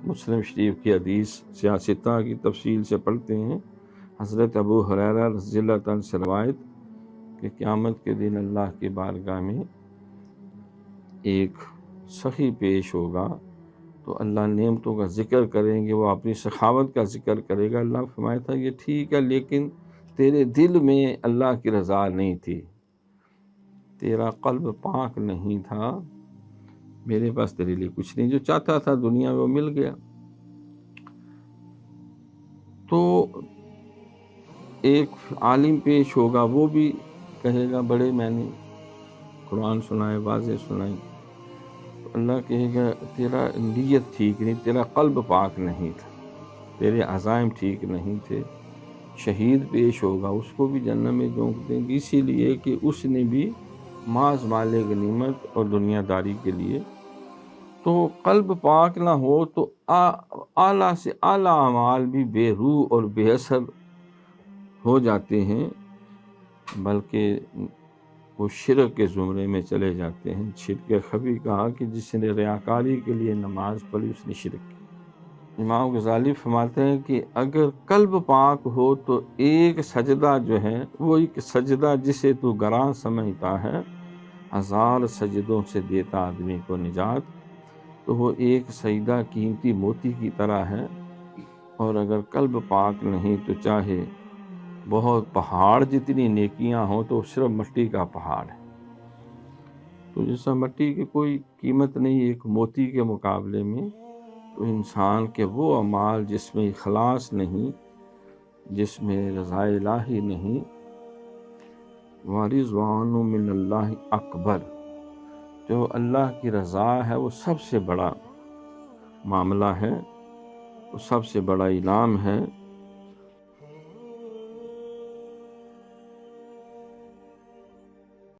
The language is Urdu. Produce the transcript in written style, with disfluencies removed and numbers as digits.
مسلم شریف کی حدیث سیاستہ کی تفصیل سے پڑھتے ہیں۔ حضرت ابو ہریرہ رضی اللہ تعالیٰ سے روایت کہ قیامت کے دن اللہ کی بارگاہ میں ایک سخی پیش ہوگا تو اللہ نعمتوں کا ذکر کریں گے، وہ اپنی سخاوت کا ذکر کرے گا۔ اللہ فرمایا تھا یہ ٹھیک ہے، لیکن تیرے دل میں اللہ کی رضا نہیں تھی، تیرا قلب پاک نہیں تھا، میرے پاس تیرے لیے کچھ نہیں، جو چاہتا تھا دنیا میں وہ مل گیا۔ تو ایک عالم پیش ہوگا، وہ بھی کہے گا بڑے میں نے قرآن سنائے، واضح سنائی، تو اللہ کہے گا تیرا نیت ٹھیک نہیں، تیرا قلب پاک نہیں تھا، تیرے عزائم ٹھیک نہیں تھے۔ شہید پیش ہوگا، اس کو بھی جہنم میں جھونک دیں گے، اسی لیے کہ اس نے بھی ماز مال غنیمت اور دنیا داری کے لیے۔ تو قلب پاک نہ ہو تو اعلیٰ سے اعلیٰ اعمال بھی بے روح اور بے اثر ہو جاتے ہیں، بلکہ وہ شرک کے زمرے میں چلے جاتے ہیں۔ شرک خفی کہا کہ جس نے ریاکاری کے لیے نماز پڑھی اس نے شرک کی۔ امام غزالی فرماتے ہیں کہ اگر قلب پاک ہو تو ایک سجدہ جو ہے وہ ایک سجدہ جسے تو گراں سمجھتا ہے، 1000 سجدوں سے دیتا آدمی کو نجات، تو وہ ایک سجدہ قیمتی موتی کی طرح ہے۔ اور اگر قلب پاک نہیں تو چاہے بہت پہاڑ جتنی نیکیاں ہوں تو صرف مٹی کا پہاڑ ہے، تو جیسا مٹی کی کوئی قیمت نہیں ایک موتی کے مقابلے میں۔ تو انسان کے وہ اعمال جس میں اخلاص نہیں، جس میں رضا الہی نہیں، ورضوان من اللہ اکبر، جو اللہ کی رضا ہے وہ سب سے بڑا معاملہ ہے، وہ سب سے بڑا انعام ہے۔